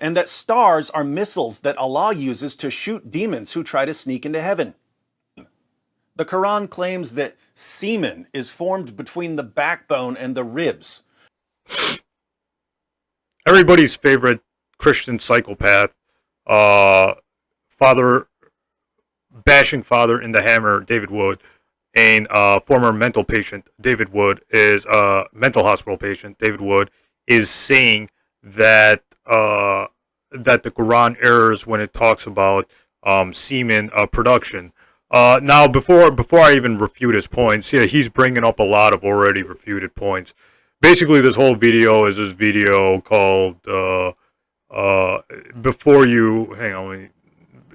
and that stars are missiles that Allah uses to shoot demons who try to sneak into heaven. The Quran claims that semen is formed between the backbone and the ribs. Everybody's favorite Christian psychopath, bashing father in the hammer, David Wood, and former mental patient, David Wood, is mental hospital patient, David Wood, is saying that that the Quran errs when it talks about semen production. Now, before I even refute his points, yeah, he's bringing up a lot of already refuted points. Basically, this whole video is this video called before you hang on.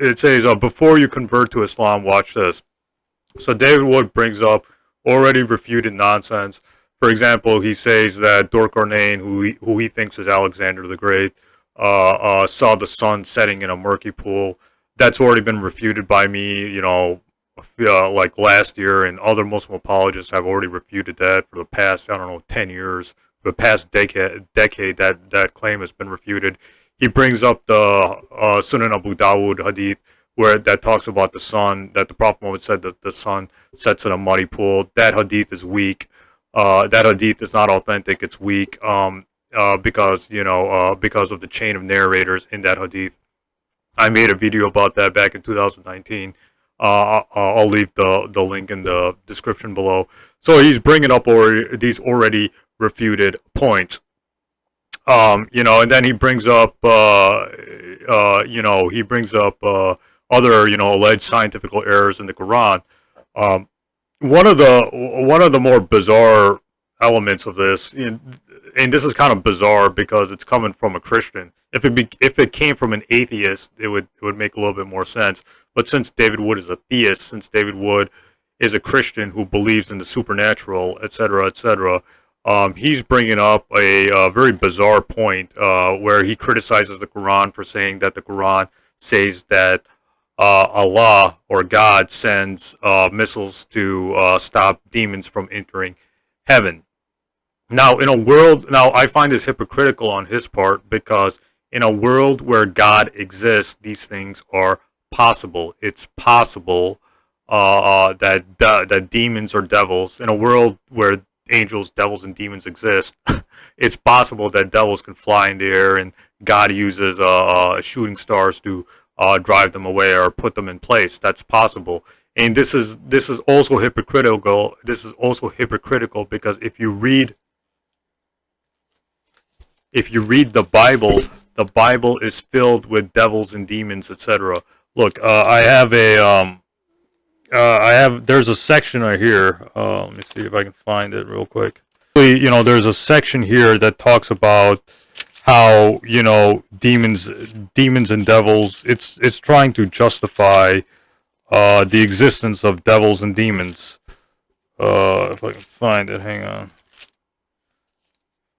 It says before you convert to Islam, watch this. So David Wood brings up already refuted nonsense. For example, he says that Dorkarnain, who he thinks is Alexander the Great, saw the sun setting in a murky pool. That's already been refuted by me, you know, like last year, and other Muslim apologists have already refuted that for the past, I don't know, 10 years. For the past decade that claim has been refuted. He brings up the Sunan Abu Dawud hadith, where that talks about the sun, that the Prophet Muhammad said that the sun sets in a muddy pool. That hadith is weak. That hadith is not authentic. It's weak because of the chain of narrators in that hadith. I made a video about that back in 2019. I'll leave the link in the description below. So he's bringing up these already refuted points. And then he brings up, other, alleged scientific errors in the Quran. One of the more bizarre elements of this, and this is kind of bizarre because it's coming from a Christian. If it came from an atheist, it would make a little bit more sense. But since David Wood is a theist, since David Wood is a Christian who believes in the supernatural, etc., etc., he's bringing up a very bizarre point where he criticizes the Quran for saying that the Quran says that Allah or God sends missiles to stop demons from entering heaven. Now, I find this hypocritical on his part, because in a world where God exists, these things are possible. It's possible that demons or devils, in a world where angels, devils, and demons exist, it's possible that devils can fly in the air, and God uses shooting stars to drive them away or put them in place. That's possible. And this is also hypocritical. This is also hypocritical because if you read the Bible is filled with devils and demons, etc. Look, there's a section right here. Let me see if I can find it real quick. There's a section here that talks about how, demons and devils, it's trying to justify the existence of devils and demons. If I can find it, hang on.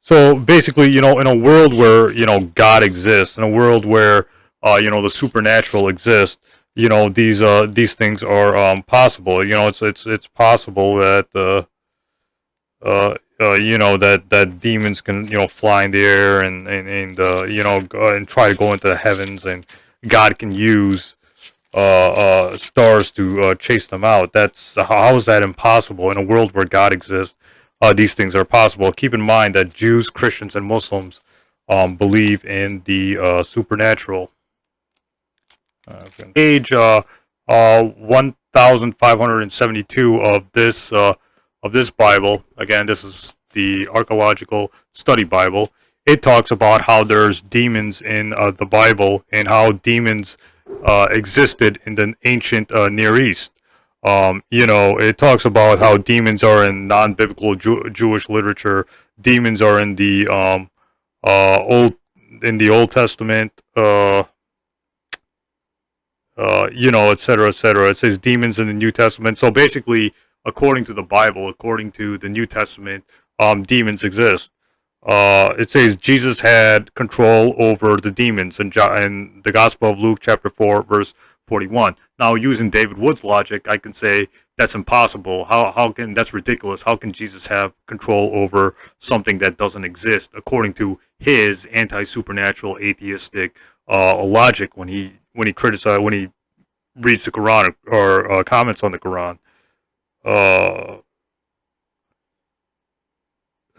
So basically, in a world where, God exists, in a world where, the supernatural exists, these things are possible. It's possible that that demons can fly in the air and go and try to go into the heavens, and God can use stars to chase them out. How is that impossible? In a world where God exists, these things are possible. Keep in mind that Jews, Christians, and Muslims believe in the supernatural. Page 1572 of this Bible. Again, this is the Archaeological Study Bible. It talks about how there's demons in the Bible and how demons existed in the ancient Near East. It talks about how demons are in non-biblical Jewish literature. Demons are in the Old Testament. Etc., etc. It says demons in the New Testament. So basically, according to the Bible, according to the New Testament, demons exist. It says Jesus had control over the demons in the Gospel of Luke, chapter 4, verse 41. Now, using David Wood's logic, I can say that's impossible. How can that's ridiculous? How can Jesus have control over something that doesn't exist according to his anti-supernatural atheistic logic when he criticized when he reads the Quran or comments on the Quran,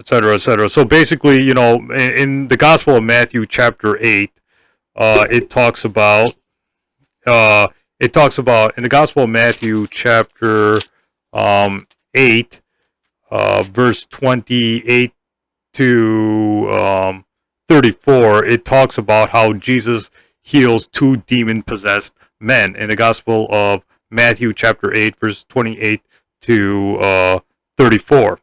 etc., etc. So basically, in the Gospel of Matthew, chapter 8, it talks about in the Gospel of Matthew, chapter 8, verse 28 to 34. It talks about how Jesus heals two demon-possessed men in the Gospel of Matthew, chapter 8, verse 28 to 34.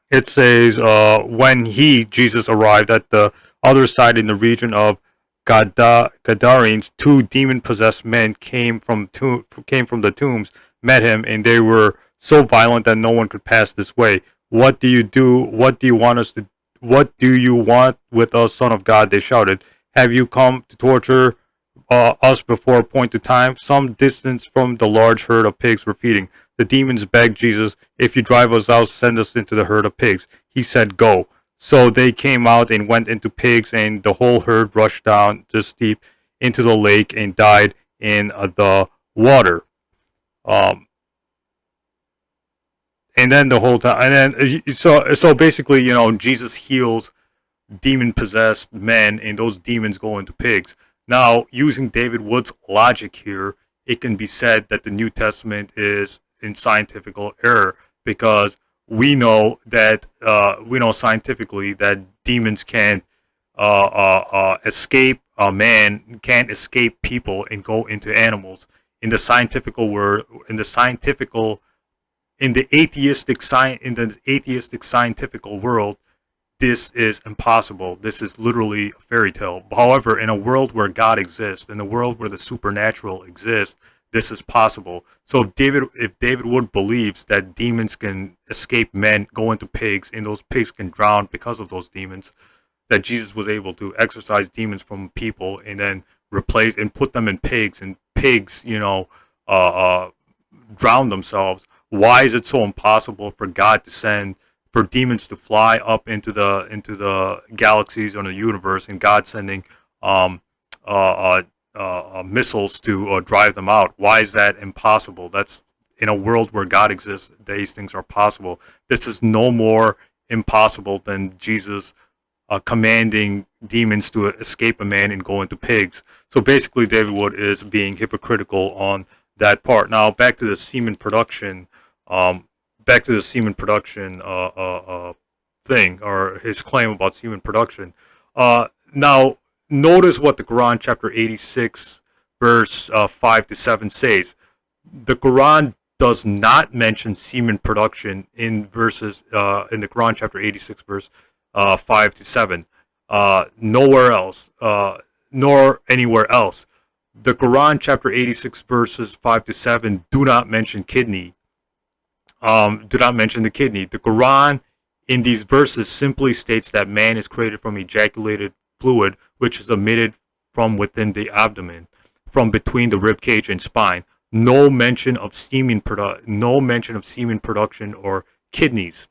It says, when Jesus, arrived at the other side in the region of Gadarenes, two demon-possessed men came from the tombs, met him, and they were so violent that no one could pass this way. What do you do? What do you want us to? What do you want with us, Son of God? They shouted. Have you come to torture us before appointed time? Some distance from the large herd of pigs were feeding. The demons begged Jesus, if you drive us out, send us into the herd of pigs. He said, go. So they came out and went into pigs, and the whole herd rushed down the steep into the lake and died in the water. And then the whole time, and then so basically, Jesus heals demon-possessed men, and those demons go into pigs. Now, using David Wood's logic here, it can be said that the New Testament is in scientific error, because we know scientifically that demons can't escape a man, can't escape people and go into animals. In the atheistic scientific world, this is impossible. This is literally a fairy tale. However, in a world where God exists, in a world where the supernatural exists, this is possible. So if David Wood believes that demons can escape men, go into pigs, and those pigs can drown because of those demons, that Jesus was able to exorcise demons from people and then replace and put them in pigs, and pigs, drown themselves. Why is it so impossible for God to send, for demons to fly up into the galaxies or the universe, and God sending missiles to drive them out? Why is that impossible? That's in a world where God exists, these things are possible. This is no more impossible than Jesus commanding demons to escape a man and go into pigs. So basically, David Wood is being hypocritical on that part. Now, back to the semen production. Thing, or his claim about semen production. Now, notice what the Quran, chapter 86, verse 5 to 7 says. The Quran does not mention semen production in the Quran, chapter 86, verse 5 to 7. Nowhere else, nor anywhere else. The Quran, chapter 86, verses 5 to 7, do not mention kidney. Do not mention the kidney. The Quran in these verses simply states that man is created from ejaculated fluid, which is emitted from within the abdomen, from between the rib cage and spine. No mention of semen production or kidneys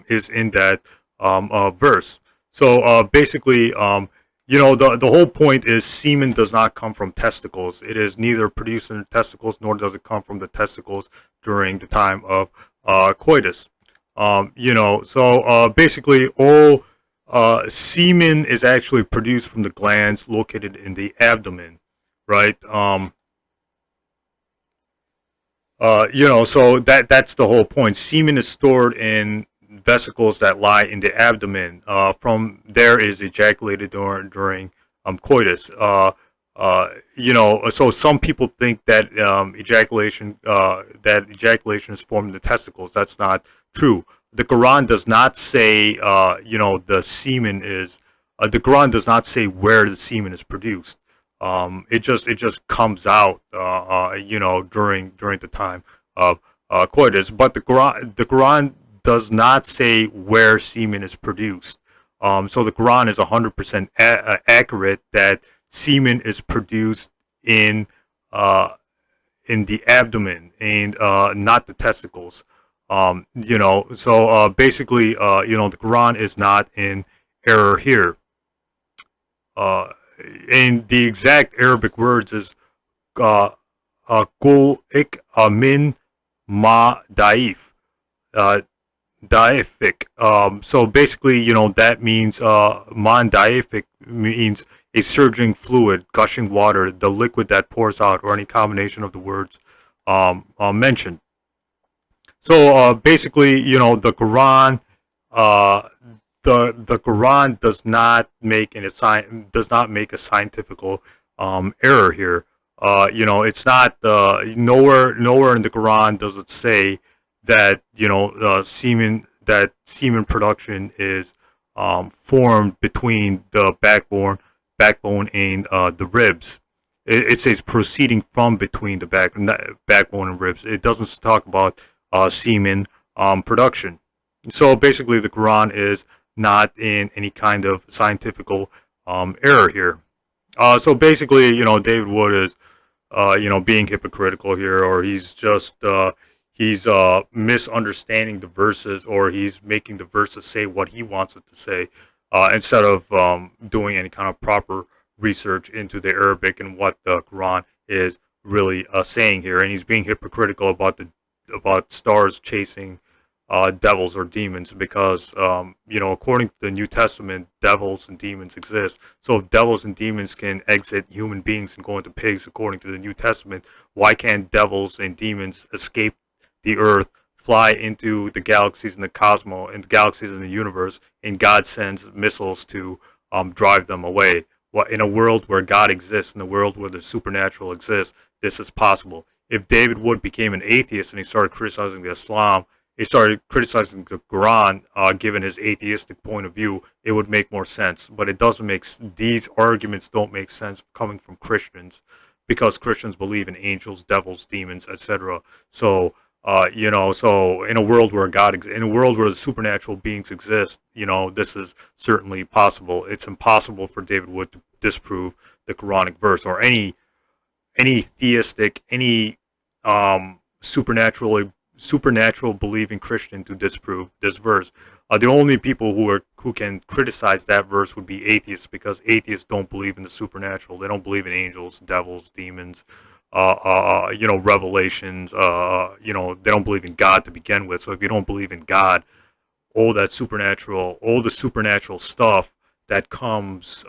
is in that verse. So basically, the whole point is semen does not come from testicles. It is neither produced in the testicles, nor does it come from the testicles during the time of coitus. So basically, all semen is actually produced from the glands located in the abdomen, right? So that's the whole point. Semen is stored in vesicles that lie in the abdomen. From there is ejaculated during coitus. So some people think that ejaculation is formed in the testicles. That's not true. The Quran does not say the semen is. The Quran does not say where the semen is produced. It just comes out during the time of coitus. But the Quran does not say where semen is produced. So the Quran is 100% accurate that semen is produced in in the abdomen and not the testicles. So basically, the Quran is not in error here. And the exact Arabic words is Qul ik min ma daif. Daific. So basically, that means man daific means a surging fluid, gushing water, the liquid that pours out, or any combination of the words mentioned. So basically, the Quran, the Quran does not make a scientific error here. It's not nowhere in the Quran does it say that semen production is formed between the backbone and the ribs. It says proceeding from between the backbone and ribs. It doesn't talk about semen production. So basically, the Quran is not in any kind of scientific error here. So basically, David Wood is being hypocritical here, or he's just he's misunderstanding the verses, or he's making the verses say what he wants it to say, instead of doing any kind of proper research into the Arabic and what the Quran is really saying here. And he's being hypocritical about stars chasing devils or demons, because according to the New Testament, devils and demons exist. So if devils and demons can exit human beings and go into pigs according to the New Testament, why can't devils and demons escape the earth, fly into the galaxies and the cosmos and the galaxies in the universe, and God sends missiles to drive them away? Well, in a world where God exists, in a world where the supernatural exists, this is possible. If David Wood became an atheist and he started criticizing Islam, he started criticizing the Quran, given his atheistic point of view, it would make more sense. But it doesn't make these arguments don't make sense coming from Christians, because Christians believe in angels, devils, demons, etc. So so in a world where in a world where the supernatural beings exist, this is certainly possible. It's impossible for David Wood to disprove the Quranic verse, or any theistic, any supernatural believing Christian to disprove this verse. The only people who can criticize that verse would be atheists, because atheists don't believe in the supernatural. They don't believe in angels, devils, demons, revelations. They don't believe in God to begin with. So if you don't believe in God, all the supernatural stuff that comes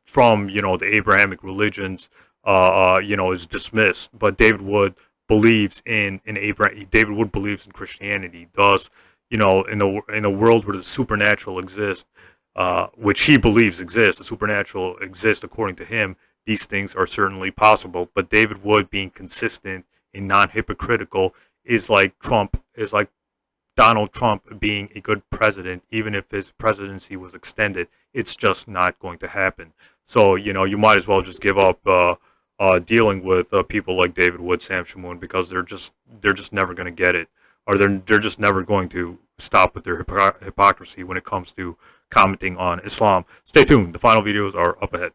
from the Abrahamic religions, is dismissed. But David Wood believes in Abraham. David Wood believes in Christianity. Thus, in a world where the supernatural exists, which he believes exists, the supernatural exists according to him, these things are certainly possible. But David Wood being consistent and non-hypocritical is like Donald Trump being a good president. Even if his presidency was extended, it's just not going to happen. So you might as well just give up dealing with people like David Wood, Sam Shamoun, because they're just never going to get it, or they're just never going to stop with their hypocrisy when it comes to commenting on Islam. Stay tuned. The final videos are up ahead.